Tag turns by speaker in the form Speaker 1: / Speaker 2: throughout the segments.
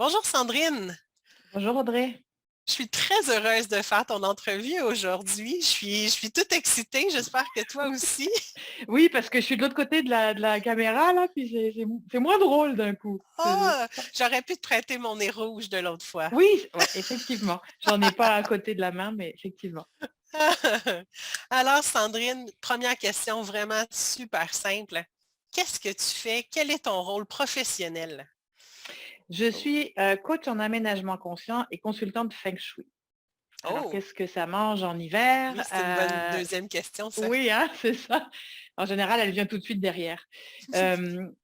Speaker 1: Bonjour Sandrine,
Speaker 2: Bonjour Audrey.
Speaker 1: je suis très heureuse de faire ton entrevue aujourd'hui. Je suis toute excitée, j'espère que toi aussi.
Speaker 2: Oui, parce que je suis de l'autre côté de la caméra, là, puis c'est moins drôle d'un coup.
Speaker 1: Ah, j'aurais pu te prêter mon nez rouge de l'autre fois.
Speaker 2: Oui, ouais, effectivement. J'en ai pas à côté de la main, mais effectivement.
Speaker 1: Alors Sandrine, première question vraiment super simple. Qu'est-ce que tu fais? Quel est ton rôle professionnel?
Speaker 2: Je suis coach en aménagement conscient et consultante Feng Shui. Alors,
Speaker 1: Oh,
Speaker 2: qu'est-ce que ça mange en hiver?
Speaker 1: oui, c'est une bonne deuxième question, ça.
Speaker 2: Oui, hein, c'est ça. En général, elle vient tout de suite derrière.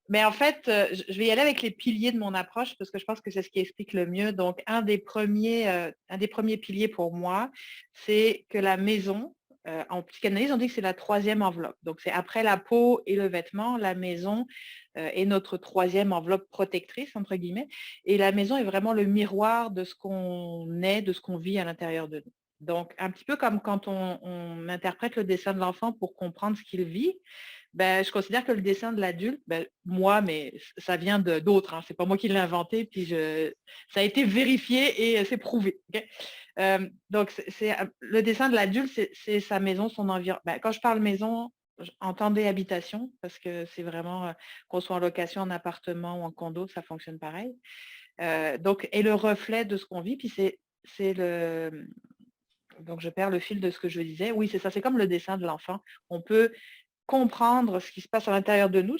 Speaker 2: Mais en fait, je vais y aller avec les piliers de mon approche parce que je pense que c'est ce qui explique le mieux. Donc, un des premiers piliers pour moi, c'est que la maison, en psychanalyse, on dit que c'est la troisième enveloppe. Donc, c'est après la peau et le vêtement, la maison est notre troisième enveloppe protectrice, entre guillemets. Et la maison est vraiment le miroir de ce qu'on est, de ce qu'on vit à l'intérieur de nous. Donc, un petit peu comme quand on interprète le dessin de l'enfant pour comprendre ce qu'il vit, ben, je considère que le dessin de l'adulte, ben, moi, mais ça vient d'autres, hein, c'est pas moi qui l'ai inventé, puis ça a été vérifié et c'est prouvé. Ok. Donc, le dessin de l'adulte, c'est sa maison, son environnement. Ben, quand je parle maison, entendez habitation, parce que c'est vraiment, qu'on soit en location, en appartement ou en condo, ça fonctionne pareil. Donc, et le reflet de ce qu'on vit, puis c'est le donc je perds le fil de ce que je disais. Oui, c'est ça, c'est comme le dessin de l'enfant. On peut comprendre ce qui se passe à l'intérieur de nous.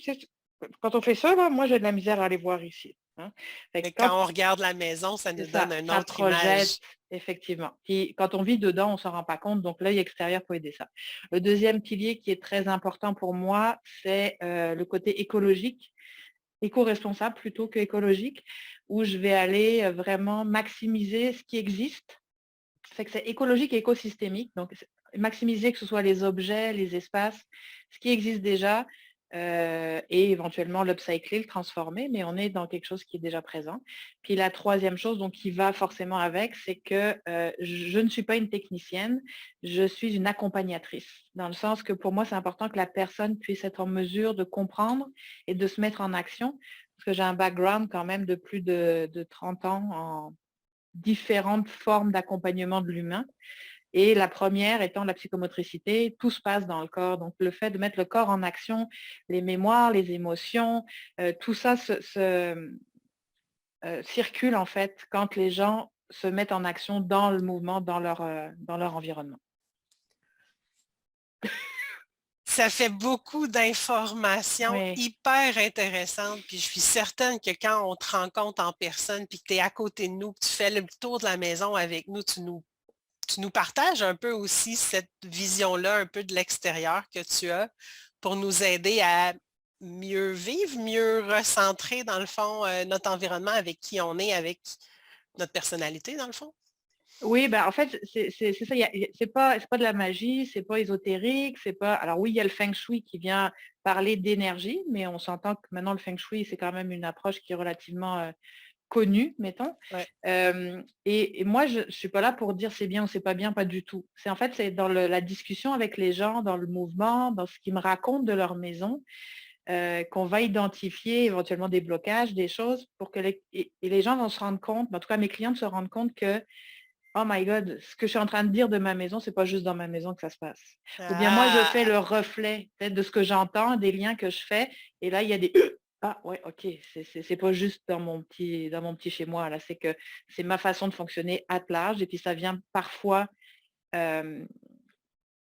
Speaker 2: Quand on fait ça, là, moi j'ai de la misère à aller voir ici, hein. Fait que
Speaker 1: Mais quand on regarde la maison, ça
Speaker 2: c'est
Speaker 1: nous donne
Speaker 2: ça,
Speaker 1: une
Speaker 2: ça
Speaker 1: autre
Speaker 2: projette,
Speaker 1: image.
Speaker 2: effectivement. Puis quand on vit dedans, on ne s'en rend pas compte, donc l'œil extérieur peut aider ça. Le deuxième pilier qui est très important pour moi, c'est le côté écologique, éco-responsable plutôt que écologique, où je vais aller vraiment maximiser ce qui existe. Fait que c'est écologique et écosystémique, donc maximiser que ce soit les objets, les espaces, ce qui existe déjà, et éventuellement l'upcycler, le transformer, mais on est dans quelque chose qui est déjà présent. Puis la troisième chose, donc qui va forcément avec, c'est que je ne suis pas une technicienne, je suis une accompagnatrice, dans le sens que pour moi, c'est important que la personne puisse être en mesure de comprendre et de se mettre en action, parce que j'ai un background quand même de plus de 30 ans en différentes formes d'accompagnement de l'humain. Et la première étant la psychomotricité, tout se passe dans le corps. Donc, le fait de mettre le corps en action, les mémoires, les émotions, tout ça circule en fait quand les gens se mettent en action dans le mouvement, dans leur environnement.
Speaker 1: Ça fait beaucoup d'informations
Speaker 2: Oui,
Speaker 1: hyper intéressantes, puis je suis certaine que quand on te rencontre en personne, puis que tu es à côté de nous, que tu fais le tour de la maison avec nous, tu nous partages un peu aussi cette vision-là, un peu de l'extérieur que tu as pour nous aider à mieux vivre, mieux recentrer, dans le fond, notre environnement avec qui on est, avec notre personnalité, dans le fond.
Speaker 2: oui, bah, en fait, c'est ça, c'est pas de la magie, c'est pas ésotérique, c'est pas alors oui, il y a le feng shui qui vient parler d'énergie, mais on s'entend que maintenant le feng shui, c'est quand même une approche qui est relativement, connue, mettons.
Speaker 1: Ouais.
Speaker 2: Et moi, je suis pas là pour dire c'est bien ou c'est pas bien, pas du tout. C'est en fait, c'est dans la discussion avec les gens, dans le mouvement, dans ce qu'ils me racontent de leur maison, qu'on va identifier éventuellement des blocages, des choses pour que et les gens vont se rendre compte, en tout cas mes clientes se rendent compte que oh my God, ce que je suis en train de dire de ma maison, c'est pas juste dans ma maison que ça se passe. Ou bien moi, je fais
Speaker 1: Ah,
Speaker 2: le reflet peut-être de ce que j'entends, des liens que je fais, et là, il y a des ah ouais, ok, c'est pas juste dans mon petit chez moi, là, c'est que c'est ma façon de fonctionner à large, et puis ça vient parfois euh,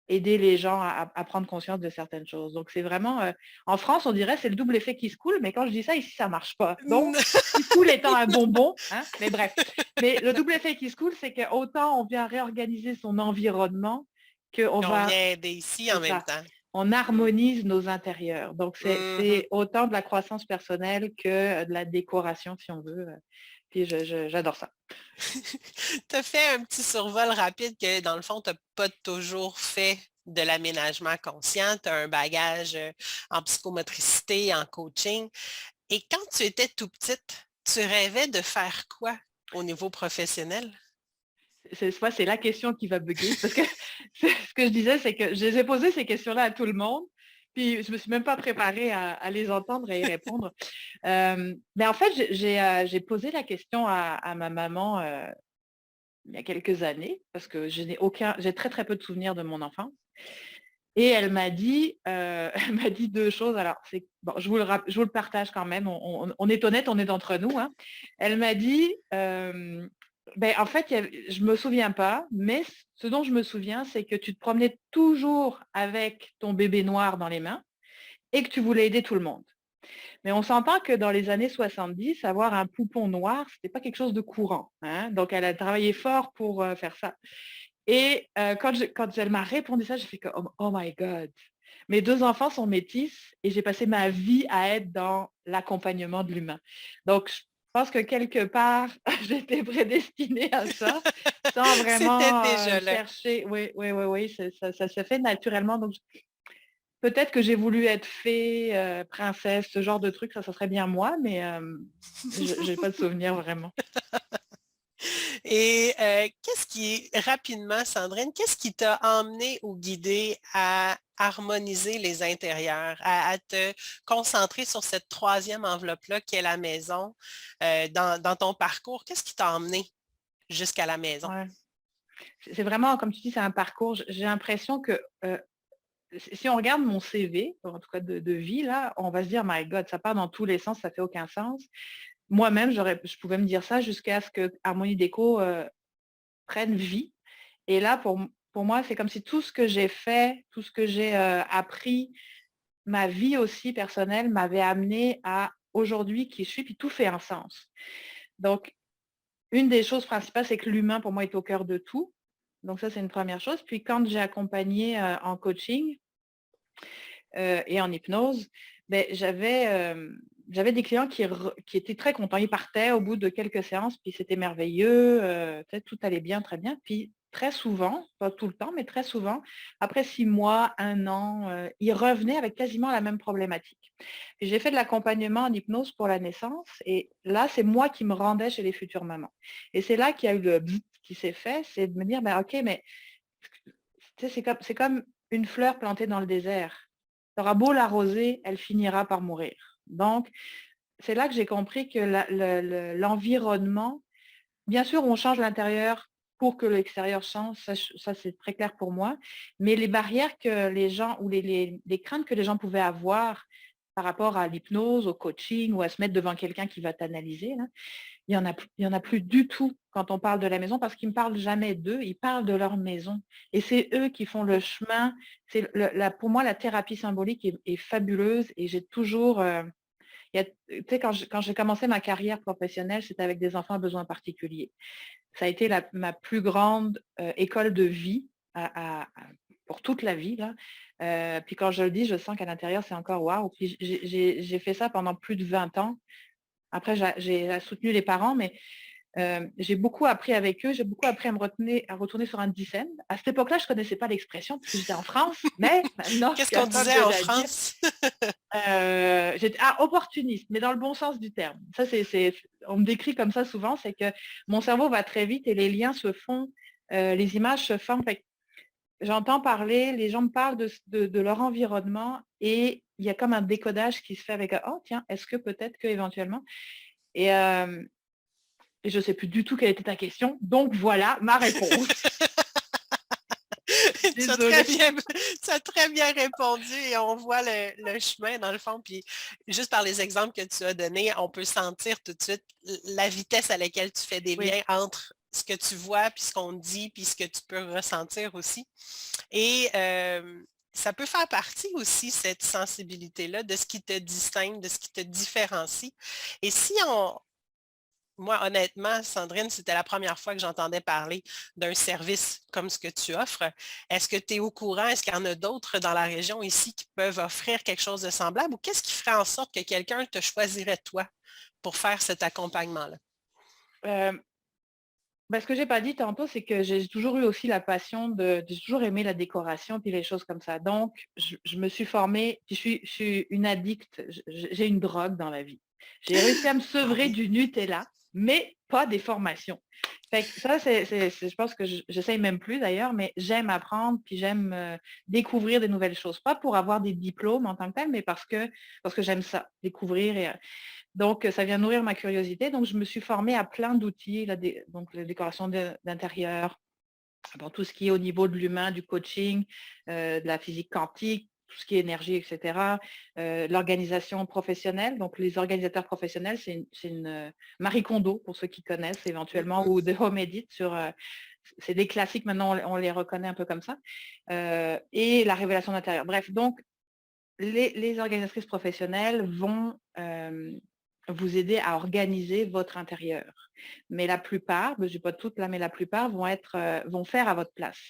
Speaker 2: aider les gens à prendre conscience de certaines choses. Donc c'est vraiment, en France, on dirait c'est le double effet qui se coule, mais quand je dis ça, ici, ça marche pas. Donc, qui se coule étant un bonbon, hein, mais bref. Mais le double effet qui se coule, c'est qu'autant on vient réorganiser son environnement, qu'on
Speaker 1: on
Speaker 2: va,
Speaker 1: vient aider ici en
Speaker 2: c'est
Speaker 1: même
Speaker 2: ça,
Speaker 1: temps.
Speaker 2: on harmonise nos intérieurs. Donc
Speaker 1: Mhm.
Speaker 2: c'est autant de la croissance personnelle que de la décoration, si on veut. Puis j'adore ça.
Speaker 1: Tu as fait un petit survol rapide que, dans le fond, tu n'as pas toujours fait de l'aménagement conscient. Tu as un bagage en psychomotricité, en coaching. Et quand tu étais tout petite, tu rêvais de faire quoi au niveau professionnel?
Speaker 2: C'est la question qui va bugger parce que ce que je disais, c'est que je les ai posé ces questions-là à tout le monde. Puis je me suis même pas préparée à les entendre et à y répondre. Mais en fait, j'ai posé la question à ma maman, il y a quelques années, parce que j'ai très, très peu de souvenirs de mon enfance. Et elle m'a dit, elle m'a dit 2 choses. Alors c'est bon, je vous le partage quand même, on est honnête, on est d'entre nous, hein. Elle m'a dit, beh, en fait, je me souviens pas, mais ce dont je me souviens, c'est que tu te promenais toujours avec ton bébé noir dans les mains et que tu voulais aider tout le monde. Mais on s'entend que dans les années 70, avoir un poupon noir, c'était pas quelque chose de courant, hein. Donc elle a travaillé fort pour, faire ça. Et quand elle m'a répondu ça, j'ai fait que: «Oh my God». Mes 2 enfants sont métis et j'ai passé ma vie à être dans l'accompagnement de l'humain. Donc je pense que quelque part, j'étais prédestinée à ça, sans
Speaker 1: C'était
Speaker 2: vraiment,
Speaker 1: déjà là.
Speaker 2: chercher. Oui, oui, oui, oui, ça s'est fait naturellement. Donc peut-être que j'ai voulu être fée, princesse, ce genre de truc, ça serait bien moi, mais je j'ai pas de souvenir vraiment.
Speaker 1: Et qu'est-ce qui rapidement, Sandrine, qu'est-ce qui t'a emmené ou guidé à harmoniser les intérieurs, à te concentrer sur cette troisième enveloppe-là qui est la maison, dans ton parcours? Qu'est-ce qui t'a emmené jusqu'à la maison?
Speaker 2: Ouais. C'est vraiment, comme tu dis, c'est un parcours. J'ai l'impression que, si on regarde mon CV, en tout cas de vie là, on va se dire: «My God, ça part dans tous les sens, ça fait aucun sens». Moi-même, je pouvais me dire ça jusqu'à ce que Harmonie Déco, prenne vie. Et là, pour moi, c'est comme si tout ce que j'ai fait, tout ce que j'ai, appris, ma vie aussi personnelle m'avait amené à aujourd'hui qui je suis, puis tout fait un sens. Donc une des choses principales, c'est que l'humain pour moi est au cœur de tout. Donc ça, c'est une première chose. Puis quand j'ai accompagné, en coaching, et en hypnose, beh, j'avais des clients qui étaient très contents. Ils partaient au bout de quelques séances, puis c'était merveilleux, tu sais, tout allait bien, très bien. Puis très souvent, pas tout le temps, mais très souvent, après 6 mois, 1 an, ils revenaient avec quasiment la même problématique. Et j'ai fait de l'accompagnement en hypnose pour la naissance et là, c'est moi qui me rendais chez les futures mamans. Et c'est là qu'il y a eu le bzzz qui s'est fait, c'est de me dire: «Ben, OK, mais tu sais, c'est comme une fleur plantée dans le désert. Tu auras beau l'arroser, elle finira par mourir». Donc, c'est là que j'ai compris que l'environnement, bien sûr, on change l'intérieur pour que l'extérieur change, ça c'est très clair pour moi, mais les barrières que les gens ou les craintes que les gens pouvaient avoir par rapport à l'hypnose, au coaching ou à se mettre devant quelqu'un qui va t'analyser là, il y en a plus du tout quand on parle de la maison parce qu'ils ne me parlent jamais d'eux, ils parlent de leur maison et c'est eux qui font le chemin. C'est le la Pour moi, la thérapie symbolique est fabuleuse et j'ai toujours, tu sais, quand j'ai commencé ma carrière professionnelle, c'était avec des enfants à besoins particuliers. Ça a été ma plus grande, école de vie pour toute la vie là, puis quand je le dis, je sens qu'à l'intérieur, c'est encore waouh. Puis j'ai fait ça pendant plus de 20 ans. Après j'ai soutenu les parents, mais j'ai beaucoup appris avec eux, j'ai beaucoup appris à retourner sur un dixaine. À cette époque-là, je ne connaissais pas l'expression parce que j'étais en France, mais maintenant je suis
Speaker 1: Qu'est-ce qu'on
Speaker 2: capable
Speaker 1: disait
Speaker 2: de
Speaker 1: en
Speaker 2: la dire.
Speaker 1: France?
Speaker 2: J'étais opportuniste, mais dans le bon sens du terme. Ça, on me décrit comme ça souvent, c'est que mon cerveau va très vite et les liens se font, les images se forment. Fait que j'entends parler, les gens me parlent de leur environnement et il y a comme un décodage qui se fait avec: «Oh tiens, est-ce que peut-être que éventuellement» et je ne sais plus du tout quelle était ta question, donc voilà ma réponse.
Speaker 1: Tu as très
Speaker 2: Désolée.
Speaker 1: bien, tu as très bien répondu et on voit le chemin dans le fond. Puis juste par les exemples que tu as donnés, on peut sentir tout de suite la vitesse à laquelle tu fais des
Speaker 2: Oui.
Speaker 1: liens entre ce que tu vois, puis ce qu'on dit, puis ce que tu peux ressentir aussi. Et ça peut faire partie aussi, cette sensibilité-là, de ce qui te distingue, de ce qui te différencie. Et si on, moi, honnêtement, Sandrine, c'était la première fois que j'entendais parler d'un service comme ce que tu offres. Est-ce que tu es au courant? Est-ce qu'il y en a d'autres dans la région ici qui peuvent offrir quelque chose de semblable? Ou qu'est-ce qui ferait en sorte que quelqu'un te choisirait toi pour faire cet accompagnement-là?
Speaker 2: Hem, Ce que j'ai pas dit tantôt, c'est que j'ai toujours eu aussi la passion j'ai toujours aimé la décoration puis les choses comme ça. Donc je me suis formée, puis je suis une addict, j'ai une drogue dans la vie. J'ai réussi à me
Speaker 1: Ah
Speaker 2: sevrer
Speaker 1: oui.
Speaker 2: du Nutella. mais pas des formations. Fait que ça, je pense que j'essaye même plus d'ailleurs, mais j'aime apprendre, puis j'aime découvrir des nouvelles choses. Pas pour avoir des diplômes en tant que tel, mais parce que j'aime ça, découvrir. Donc, ça vient nourrir ma curiosité. Donc, je me suis formée à plein d'outils, donc la décoration d'intérieur, bon, tout ce qui est au niveau de l'humain, du coaching, de la physique quantique, tout ce qui est énergie, etc. L'organisation professionnelle, donc les organisateurs professionnels, Marie Kondo, pour ceux qui connaissent éventuellement, ou de Home Edit c'est des classiques, maintenant on les reconnaît un peu comme ça, et la révélation d'intérieur. Bref, donc les organisatrices professionnelles vont vous aider à organiser votre intérieur. Mais la plupart, je ne dis pas toutes là, mais la plupart vont faire à votre place.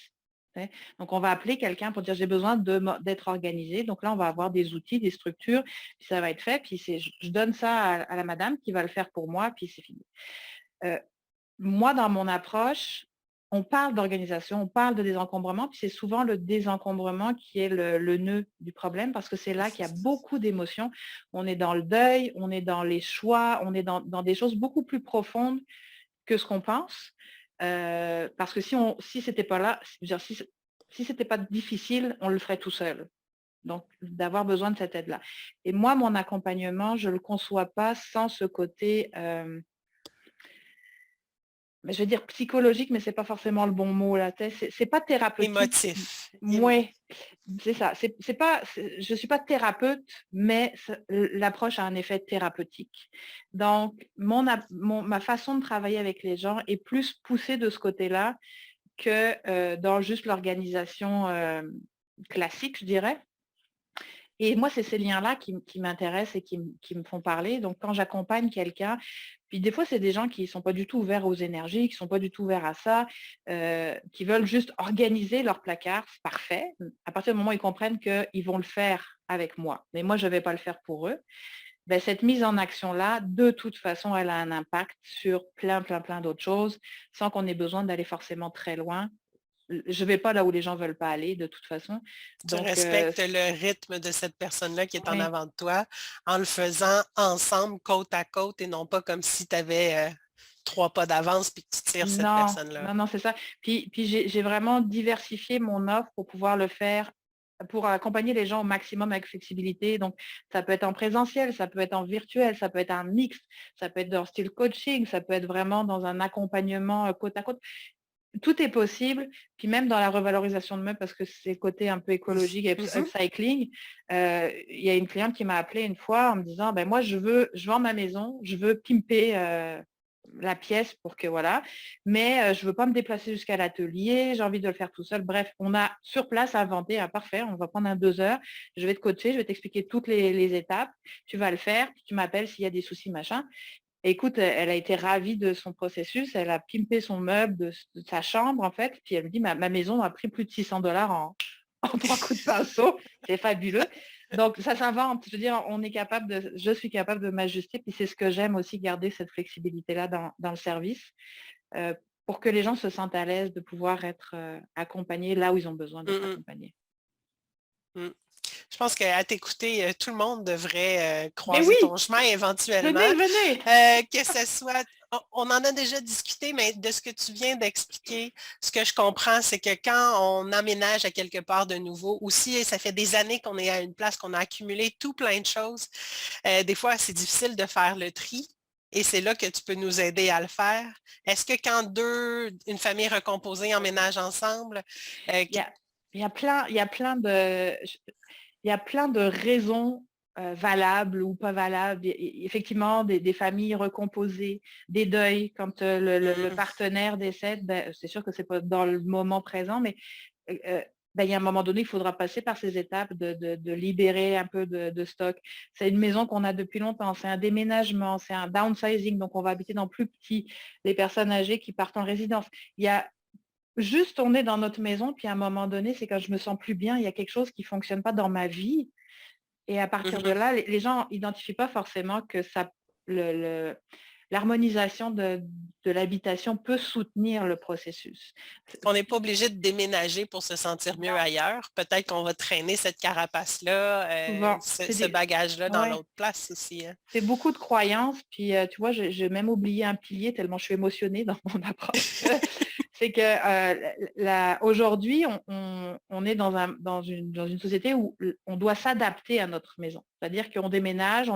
Speaker 2: Donc, on va appeler quelqu'un pour dire j'ai besoin d'être organisé. Donc là, on va avoir des outils, des structures, puis ça va être fait. Puis je donne ça à la madame qui va le faire pour moi, puis c'est fini. Moi, dans mon approche, on parle d'organisation, on parle de désencombrement, puis c'est souvent le désencombrement qui est le nœud du problème parce que c'est là qu'il y a beaucoup d'émotions. On est dans le deuil, on est dans les choix, on est dans des choses beaucoup plus profondes que ce qu'on pense. Parce que si c'était pas là, si c'était pas difficile, on le ferait tout seul. Donc, d'avoir besoin de cette aide-là. Et moi, mon accompagnement, je ne le conçois pas sans ce côté je vais dire psychologique, mais c'est pas forcément le bon mot là. C'est pas thérapeutique.
Speaker 1: Émotif.
Speaker 2: Ouais, c'est ça. Je suis pas thérapeute, mais l'approche a un effet thérapeutique. Donc, ma façon de travailler avec les gens est plus poussée de ce côté-là que dans juste l'organisation classique, je dirais. Et moi, c'est ces liens-là qui m'intéressent et qui me font parler. Donc, quand j'accompagne quelqu'un, puis des fois, c'est des gens qui ne sont pas du tout ouverts aux énergies, qui ne sont pas du tout ouverts à ça, qui veulent juste organiser leur placard, c'est parfait. À partir du moment où ils comprennent qu'ils vont le faire avec moi, mais moi, je ne vais pas le faire pour eux. Ben, cette mise en action-là, de toute façon, elle a un impact sur plein, plein, plein d'autres choses, sans qu'on ait besoin d'aller forcément très loin. Je ne vais pas là où les gens ne veulent pas aller, de toute façon.
Speaker 1: Tu
Speaker 2: Donc,
Speaker 1: respectes le rythme de cette personne-là qui est en
Speaker 2: oui.
Speaker 1: avant de toi en le faisant ensemble, côte à côte, et non pas comme si tu avais 3 pas d'avance puis que tu tires cette
Speaker 2: Non,
Speaker 1: personne-là.
Speaker 2: non, non, c'est ça. Puis j'ai vraiment diversifié mon offre pour pouvoir le faire, pour accompagner les gens au maximum avec flexibilité. Donc, ça peut être en présentiel, ça peut être en virtuel, ça peut être un mix, ça peut être dans le style coaching, ça peut être vraiment dans un accompagnement côte à côte. Tout est possible. Puis même dans la revalorisation de meubles, parce que c'est le côté un peu écologique et upcycling, il y a une cliente qui m'a appelé une fois en me disant, ben moi, je vends ma maison, je veux pimper la pièce pour que voilà, mais je ne veux pas me déplacer jusqu'à l'atelier, j'ai envie de le faire tout seul. Bref, on a sur place inventé un parfait, on va prendre 2 heures, je vais te coacher, je vais t'expliquer toutes les étapes, tu vas le faire, puis tu m'appelles s'il y a des soucis, machin. Écoute, elle a été ravie de son processus, elle a pimpé son meuble de sa chambre en fait, puis elle me dit ma maison a pris plus de 600 $ en 3 coups de pinceau, c'est fabuleux. Donc ça s'invente, je veux dire, je suis capable de m'ajuster, puis c'est ce que j'aime aussi, garder cette flexibilité-là dans le service, pour que les gens se sentent à l'aise de pouvoir être accompagnés là où ils ont besoin d'être accompagnés.
Speaker 1: Je pense qu'à t'écouter, tout le monde devrait
Speaker 2: Mais
Speaker 1: croiser
Speaker 2: oui,
Speaker 1: ton chemin éventuellement.
Speaker 2: venez.
Speaker 1: Que ce soit, on en a déjà discuté, mais de ce que tu viens d'expliquer, ce que je comprends, c'est que quand on emménage à quelque part de nouveau, aussi, ça fait des années qu'on est à une place, qu'on a accumulé tout plein de choses. Des fois, c'est difficile de faire le tri. Et c'est là que tu peux nous aider à le faire. Est-ce que quand une famille recomposée emménage ensemble,
Speaker 2: Il y a plein de raisons valables ou pas valables. Effectivement, des familles recomposées, des deuils, quand le partenaire décède, ben, c'est sûr que c'est pas dans le moment présent, mais ben, il y a un moment donné, il faudra passer par ces étapes de libérer un peu de stock. C'est une maison qu'on a depuis longtemps, c'est un déménagement, c'est un downsizing, donc on va habiter dans plus petit, les personnes âgées qui partent en résidence. Il y a juste, on est dans notre maison, puis à un moment donné, c'est quand je me sens plus bien, il y a quelque chose qui ne fonctionne pas dans ma vie. Et à partir de là, les gens n'identifient pas forcément que l'harmonisation de l'habitation peut soutenir le processus.
Speaker 1: On n'est pas obligé de déménager pour se sentir mieux ailleurs. Peut-être qu'on va traîner cette carapace-là,
Speaker 2: Souvent,
Speaker 1: ce bagage-là dans
Speaker 2: ouais,
Speaker 1: l'autre place aussi, hein.
Speaker 2: c'est beaucoup de croyances. Puis, tu vois, j'ai même oublié un pilier tellement je suis émotionnée dans mon approche. C'est que aujourd'hui, on est dans une société où on doit s'adapter à notre maison. C'est-à-dire qu'on déménage,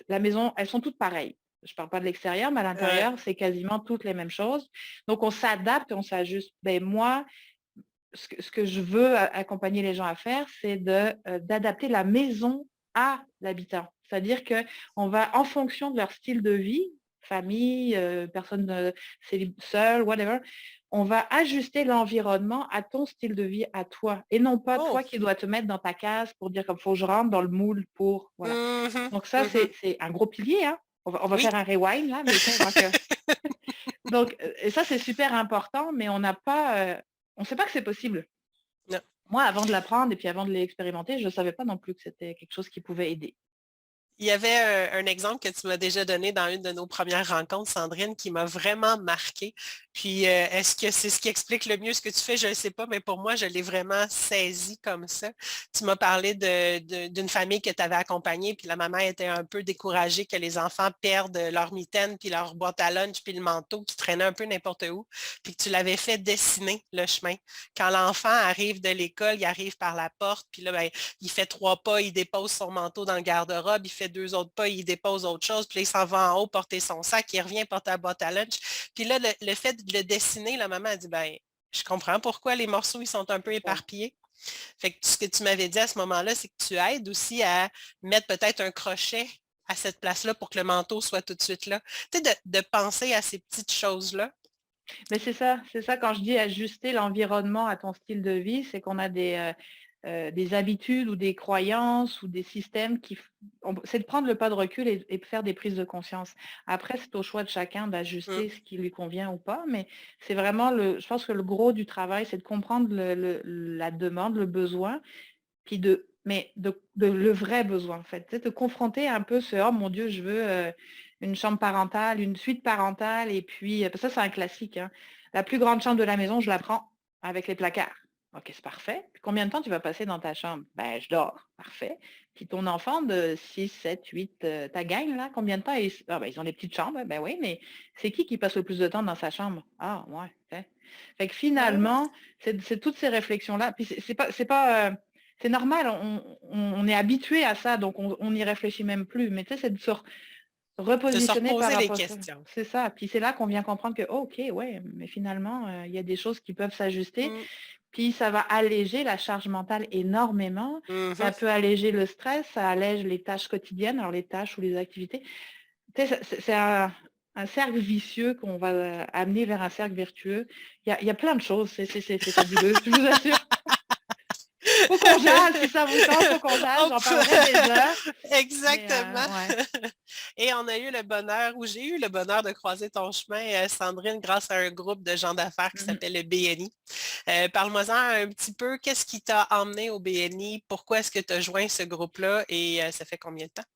Speaker 2: la maison, elles sont toutes pareilles. Je ne parle pas de l'extérieur, mais à
Speaker 1: Ouais.
Speaker 2: l'intérieur, c'est quasiment toutes les mêmes choses. Donc, on s'adapte, on s'ajuste. Ben, moi, ce que je veux accompagner les gens à faire, c'est d'adapter la maison à l'habitant. C'est-à-dire qu'on va, en fonction de leur style de vie, famille, personne seule, whatever, on va ajuster l'environnement à ton style de vie, à toi. Et non pas
Speaker 1: Oh!
Speaker 2: toi qui dois te mettre dans ta case pour dire comme faut que je rentre dans le moule pour. Voilà.
Speaker 1: Mhm,
Speaker 2: Donc ça,
Speaker 1: mhm.
Speaker 2: c'est un gros pilier, hein. On va
Speaker 1: Oui.
Speaker 2: faire un rewind là, mais donc, et ça, c'est super important, mais on n'a pas, on ne sait pas que c'est possible.
Speaker 1: Non.
Speaker 2: Moi, avant de l'apprendre et puis avant de l'expérimenter, je ne savais pas non plus que c'était quelque chose qui pouvait aider.
Speaker 1: Il y avait un exemple que tu m'as déjà donné dans une de nos premières rencontres, Sandrine, qui m'a vraiment marqué. Puis, est-ce que c'est ce qui explique le mieux ce que tu fais? Je ne sais pas, mais pour moi, je l'ai vraiment saisi comme ça. Tu m'as parlé d'une famille que tu avais accompagnée, puis la maman était un peu découragée que les enfants perdent leur mitaine, puis leur boîte à lunch, puis le manteau qui traînait un peu n'importe où, puis que tu l'avais fait dessiner le chemin. Quand l'enfant arrive de l'école, il arrive par la porte, puis là, ben, il fait 3 pas, il dépose son manteau dans le garde-robe, il fait 2 autres pas, il dépose autre chose, puis là, il s'en va en haut porter son sac, il revient porter la boîte à lunch. Puis là, le fait de le dessiner, la maman a dit, ben, je comprends pourquoi les morceaux, ils sont un peu
Speaker 2: C'est ça.
Speaker 1: éparpillés. Fait que ce que tu m'avais dit à ce moment-là, c'est que tu aides aussi à mettre peut-être un crochet à cette place-là pour que le manteau soit tout de suite là. Tu sais, de penser à ces petites choses-là.
Speaker 2: Mais c'est ça quand je dis ajuster l'environnement à ton style de vie, c'est qu'on a des habitudes ou des croyances ou des systèmes c'est de prendre le pas de recul et de faire des prises de conscience. Après, c'est au choix de chacun
Speaker 1: Mm.
Speaker 2: d'ajuster ce qui lui convient ou pas, mais c'est vraiment je pense que le gros du travail, c'est de comprendre la demande, le besoin, puis le vrai besoin, en fait. Tu sais, te confronter un peu oh mon Dieu, je veux une chambre parentale, une suite parentale, et puis, ça, c'est un classique, hein. La plus grande chambre de la maison, je la prends avec les placards. OK, c'est parfait. Puis combien de temps tu vas passer dans ta chambre? Ben, je dors. Parfait. Puis ton enfant de 6, 7, 8, ta gang, là, combien de temps? Ah, ben, ils ont des petites chambres. Ben oui, mais c'est qui passe le plus de temps dans sa chambre? Ah, ouais. OK. Fait que
Speaker 1: Ah,
Speaker 2: finalement, c'est toutes ces réflexions-là. Puis c'est pas, c'est normal, on est habitué à ça, donc on n'y réfléchit même plus. Mais tu sais, c'est de se
Speaker 1: de se
Speaker 2: repositionner par
Speaker 1: reposer les
Speaker 2: rapport à ça.
Speaker 1: questions.
Speaker 2: C'est ça. Puis c'est là qu'on vient comprendre que, oh, OK, ouais, mais finalement, il y a des choses qui peuvent s'ajuster.
Speaker 1: Mm.
Speaker 2: Puis ça va alléger la charge mentale énormément. Ça
Speaker 1: Mhm.
Speaker 2: peut alléger le stress, ça allège les tâches quotidiennes, alors les tâches ou les activités. Tu sais, c'est un cercle vicieux qu'on va amener vers un cercle vertueux. Il y a plein de choses, c'est fabuleux, je vous assure. Faut qu'on jase, si ça vous tente, faut qu'on jase,
Speaker 1: On
Speaker 2: j'en
Speaker 1: peut-
Speaker 2: parlerai des heures, mais
Speaker 1: Exactement.
Speaker 2: ouais.
Speaker 1: Et on a eu le bonheur, ou j'ai eu le bonheur de croiser ton chemin, Sandrine, grâce à un groupe de gens d'affaires qui
Speaker 2: Mmh.
Speaker 1: s'appelle le BNI. Parle-moi-en un petit peu, qu'est-ce qui t'a emmené au BNI? Pourquoi est-ce que tu as joint ce groupe-là et ça fait combien de temps?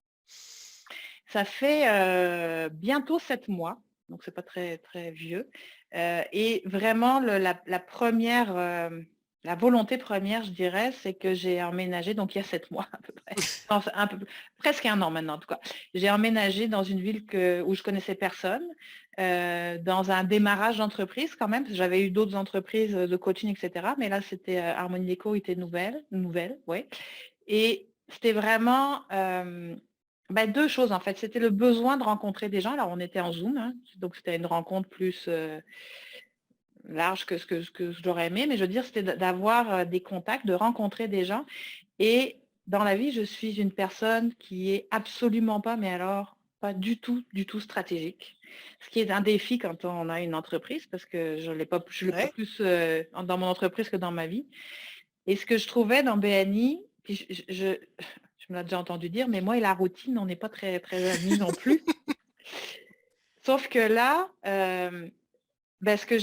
Speaker 2: Ça fait, bientôt 7 mois, donc c'est pas très, très vieux, et vraiment la 1re, la volonté première, je dirais, c'est que j'ai emménagé donc il y a 7 mois à peu près. Non, c'est un peu presque 1 an maintenant en tout cas. J'ai emménagé dans une ville où je connaissais personne, dans un démarrage d'entreprise quand même, parce que j'avais eu d'autres entreprises, de coaching et cetera, mais là c'était, Harmonie Déco était nouvelle, ouais, et c'était vraiment, 2 choses en fait. C'était le besoin de rencontrer des gens. Alors on était en Zoom, hein, donc c'était une rencontre plus, large que ce que j'aurais aimé, mais je veux dire, c'était d'avoir, des contacts, de rencontrer des gens, et dans la vie, je suis une personne qui est absolument pas, mais alors pas du tout stratégique. Ce qui est un défi quand on a une entreprise parce que je l'ai pas
Speaker 1: Ouais.
Speaker 2: plus, dans mon entreprise que dans ma vie, et ce que je trouvais dans BNI, puis je me l'ai déjà entendu dire, mais moi et la routine, on n'est pas très, très amis non plus. Sauf que là, ce que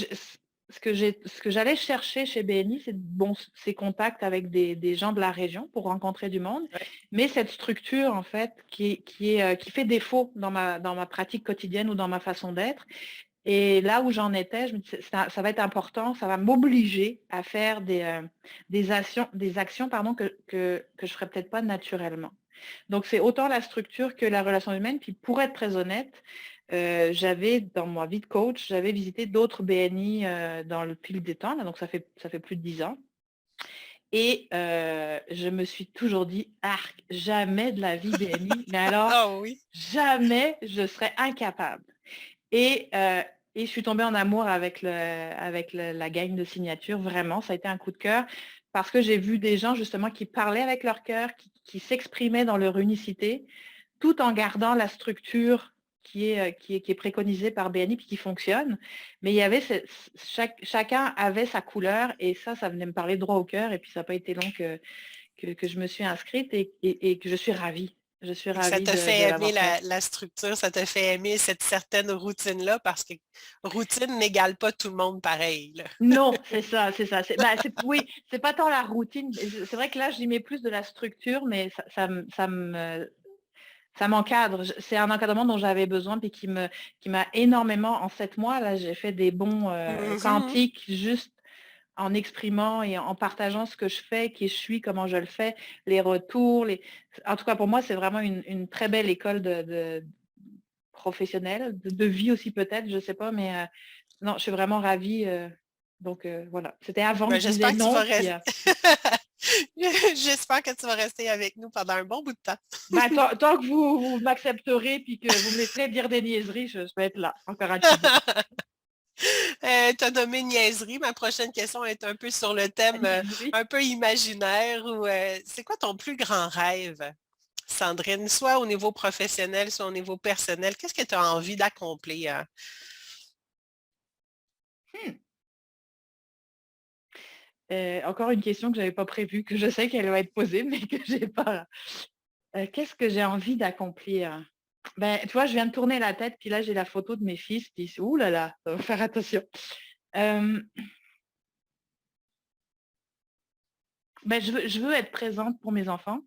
Speaker 2: ce que j'allais chercher chez BNI, c'est bon, ces contacts avec des gens de la région pour rencontrer du monde,
Speaker 1: Ouais.
Speaker 2: mais cette structure, en fait, qui fait défaut dans ma pratique quotidienne ou dans ma façon d'être. Et là où j'en étais, je me dis, ça va être important, ça va m'obliger à faire des actions pardon, que je ferais peut-être pas naturellement. Donc, c'est autant la structure que la relation humaine. Puis, pour être très honnête, j'avais, dans ma vie de coach, j'avais visité d'autres BNI dans le fil des temps, là, donc ça fait plus de 10 ans. Et je me suis toujours dit, arc, jamais de la vie BNI, mais alors,
Speaker 1: Ah oui.
Speaker 2: jamais je serais incapable. Et, euh, et je suis tombée en amour avec la gang de signature, vraiment, ça a été un coup de cœur, parce que j'ai vu des gens justement qui parlaient avec leur cœur, qui s'exprimaient dans leur unicité, tout en gardant la structure qui est préconisée par BNI puis qui fonctionne. Mais il y avait chacun avait sa couleur et ça venait me parler droit au cœur. Et puis ça n'a pas été long que je me suis inscrite et que je suis ravie. Je suis
Speaker 1: Et que ça
Speaker 2: ravie
Speaker 1: te
Speaker 2: de
Speaker 1: fait aimer
Speaker 2: l'avoir fait.
Speaker 1: la structure, ça te fait aimer cette certaine routine-là parce que routine n'égale pas tout le monde pareil, là.
Speaker 2: Non, c'est ça, c'est ça. Oui, c'est pas tant la routine. C'est vrai que là, j'y mets plus de la structure, mais ça m'encadre. C'est un encadrement dont j'avais besoin puis qui m'a énormément, en 7 mois, là, j'ai fait des bons
Speaker 1: Mhm.
Speaker 2: quantiques juste en exprimant et en partageant ce que je fais, qui je suis, comment je le fais, les retours. En tout cas, pour moi, c'est vraiment une très belle école de professionnelle, de vie aussi peut-être, je sais pas, mais non, je suis vraiment ravie. Donc voilà, c'était avant que
Speaker 1: Ben,
Speaker 2: je disais
Speaker 1: j'espère que tu
Speaker 2: non.
Speaker 1: vas
Speaker 2: Puis,
Speaker 1: rester. J'espère que tu vas rester avec nous pendant un bon bout de temps.
Speaker 2: ben, tant que vous m'accepterez puis que vous me laisserez dire des niaiseries, je vais être là, encore un petit bout.
Speaker 1: Tu as nommé niaiserie. Ma prochaine question est un peu sur le thème
Speaker 2: Niaiserie.
Speaker 1: un peu imaginaire. C'est quoi ton plus grand rêve, Sandrine, soit au niveau professionnel, soit au niveau personnel? Qu'est-ce que tu as envie d'accomplir?
Speaker 2: Hmm. Encore une question que j'avais pas prévue, que je sais qu'elle va être posée, mais que j'ai pas. Qu'est-ce que j'ai envie d'accomplir? Ben, tu vois, je viens de tourner la tête, puis là, j'ai la photo de mes fils, puis ouh là là, faut faire attention. Euh, ben, je veux être présente pour mes enfants.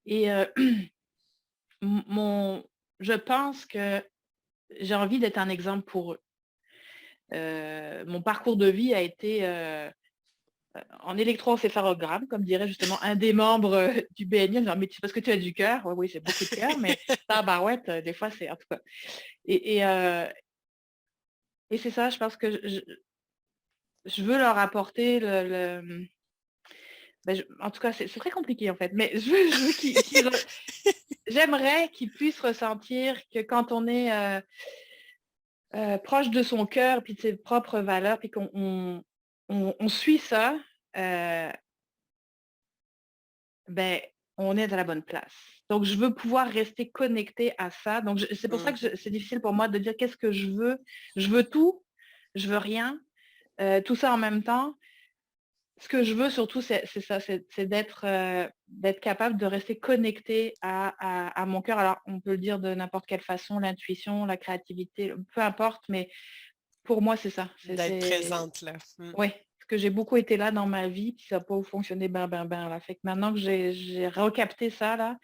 Speaker 2: Et mon, je pense que j'ai envie d'être un exemple pour eux. Mon parcours de vie a été en électroencéphalogramme, comme dirait justement un des membres du BNI, en disant, mais c'est parce que tu as du cœur. Oui, oui, j'ai beaucoup de cœur, mais tabarouette, des fois, c'est en tout cas. Et, et, euh, et c'est ça, je pense que je veux leur apporter ben, en tout cas, c'est très compliqué en fait, mais je veux j'aimerais qu'ils puissent ressentir que quand on est proche de son cœur, puis de ses propres valeurs, puis on suit ça, euh, ben, on est à la bonne place. Donc, je veux pouvoir rester connectée à ça. Donc, c'est pour ça que
Speaker 1: Mhm.
Speaker 2: c'est difficile pour moi de dire qu'est-ce que je veux. Je veux tout, je veux rien, tout ça en même temps. Ce que je veux surtout, c'est ça, c'est d'être capable de rester connecté à mon cœur. Alors, on peut le dire de n'importe quelle façon, l'intuition, la créativité, peu importe, mais pour moi, c'est ça.
Speaker 1: D'être présente là. Mm.
Speaker 2: Oui, parce que j'ai beaucoup été là dans ma vie, puis ça n'a pas fonctionné ben là. Fait que maintenant que j'ai recapté ça là,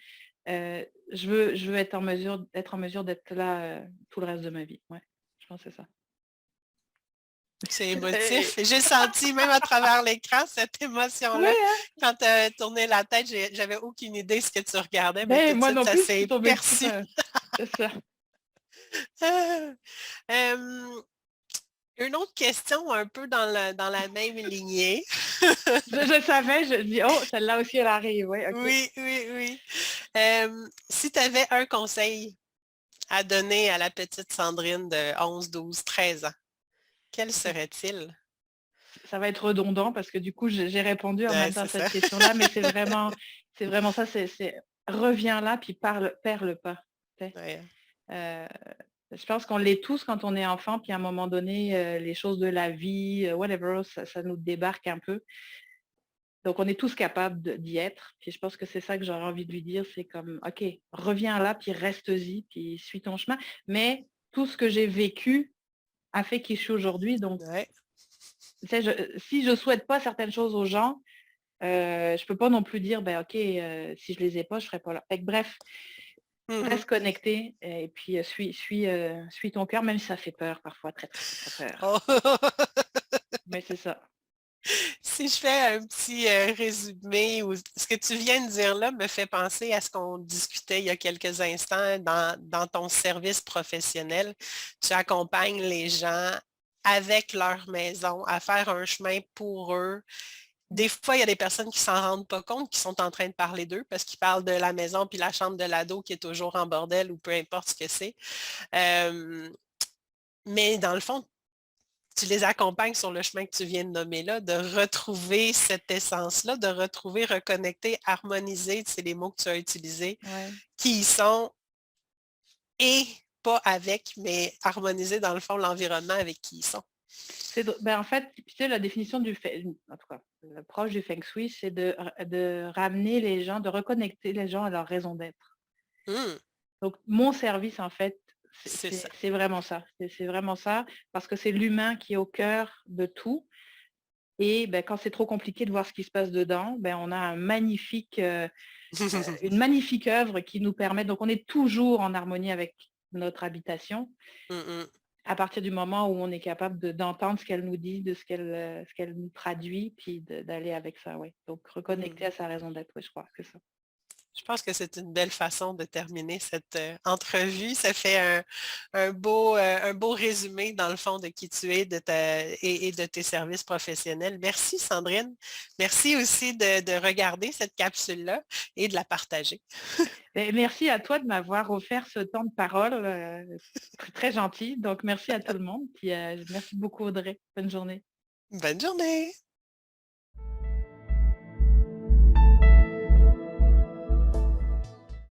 Speaker 2: je veux être en mesure d'être là tout le reste de ma vie. Ouais, je pense que c'est ça.
Speaker 1: C'est
Speaker 2: Euh,
Speaker 1: émotif. J'ai senti, même à travers l'écran, cette
Speaker 2: ouais,
Speaker 1: émotion-là.
Speaker 2: hein?
Speaker 1: Quand tu as tourné la tête, j'avais aucune idée ce que tu regardais, mais tout
Speaker 2: Ben,
Speaker 1: de
Speaker 2: moi
Speaker 1: suite,
Speaker 2: non
Speaker 1: ça
Speaker 2: plus, je suis
Speaker 1: s'est
Speaker 2: tombée dessus.
Speaker 1: perçu.
Speaker 2: C'est ça.
Speaker 1: Euh, une autre question un peu dans la même lignée.
Speaker 2: Je savais, je dis, oh, celle-là aussi, elle arrive. Oui, OK.
Speaker 1: Oui, oui, oui. Si tu avais un conseil à donner à la petite Sandrine de 11, 12, 13 ans, quel serait-il?
Speaker 2: Ça va être redondant parce que du coup, j'ai répondu en
Speaker 1: Ouais,
Speaker 2: même temps à
Speaker 1: c'est ça.
Speaker 2: cette question-là, mais c'est vraiment ça, reviens là, puis perds le pas. Tu sais.
Speaker 1: Ouais.
Speaker 2: Euh, je pense qu'on l'est tous quand on est enfant, puis à un moment donné, les choses de la vie, whatever, ça nous débarque un peu. Donc, on est tous capables d'y être. Puis je pense que c'est ça que j'aurais envie de lui dire, c'est comme, OK, reviens là, puis reste-y, puis suis ton chemin. Mais tout ce que j'ai vécu a fait qui je suis aujourd'hui. Donc,
Speaker 1: Ouais.
Speaker 2: tu sais, si je souhaite pas certaines choses aux gens, je peux pas non plus dire, ben OK, si je les ai pas, je serais pas là. Fait que bref,
Speaker 1: Mhm.
Speaker 2: reste connecté et puis, suis ton cœur, même si ça fait peur parfois, très, très, très, très peur.
Speaker 1: Oh.
Speaker 2: Mais c'est ça.
Speaker 1: Si je fais un petit résumé, ou ce que tu viens de dire là me fait penser à ce qu'on discutait il y a quelques instants dans ton service professionnel. Tu accompagnes les gens avec leur maison à faire un chemin pour eux. Des fois, il y a des personnes qui s'en rendent pas compte, qui sont en train de parler d'eux parce qu'ils parlent de la maison puis la chambre de l'ado qui est toujours en bordel ou peu importe ce que c'est. Euh, mais dans le fond, tu les accompagnes sur le chemin que tu viens de nommer là, de retrouver cette essence-là, de retrouver, reconnecter, harmoniser, c'est les mots que tu as utilisés,
Speaker 2: Ouais.
Speaker 1: qui y sont et pas avec, mais harmoniser dans le fond l'environnement avec qui ils sont.
Speaker 2: En fait, tu sais, la définition en tout cas, l'approche du feng shui, c'est de ramener les gens, de reconnecter les gens à leur raison d'être.
Speaker 1: Hmm,
Speaker 2: Donc, mon service, en fait,
Speaker 1: c'est ça.
Speaker 2: c'est vraiment ça. C'est vraiment ça, parce que c'est l'humain qui est au cœur de tout. Et ben, quand c'est trop compliqué de voir ce qui se passe dedans, ben, on a une magnifique œuvre qui nous permet, donc on est toujours en harmonie avec notre habitation,
Speaker 1: Hmm, hmm,
Speaker 2: à partir du moment où on est capable d'entendre ce qu'elle nous dit, de ce qu'elle nous traduit, puis d'aller avec ça, ouais. Donc reconnecter
Speaker 1: hmm.
Speaker 2: à sa raison d'être, oui, je crois, c'est ça.
Speaker 1: Je pense que c'est une belle façon de terminer cette entrevue. Ça fait un beau résumé, dans le fond, de qui tu es et de tes services professionnels. Merci, Sandrine. Merci aussi de regarder cette capsule-là et de la partager.
Speaker 2: Et merci à toi de m'avoir offert ce temps de parole, très, très gentil. Donc merci à tout le monde, puis merci beaucoup Audrey. Bonne journée.
Speaker 1: Bonne journée!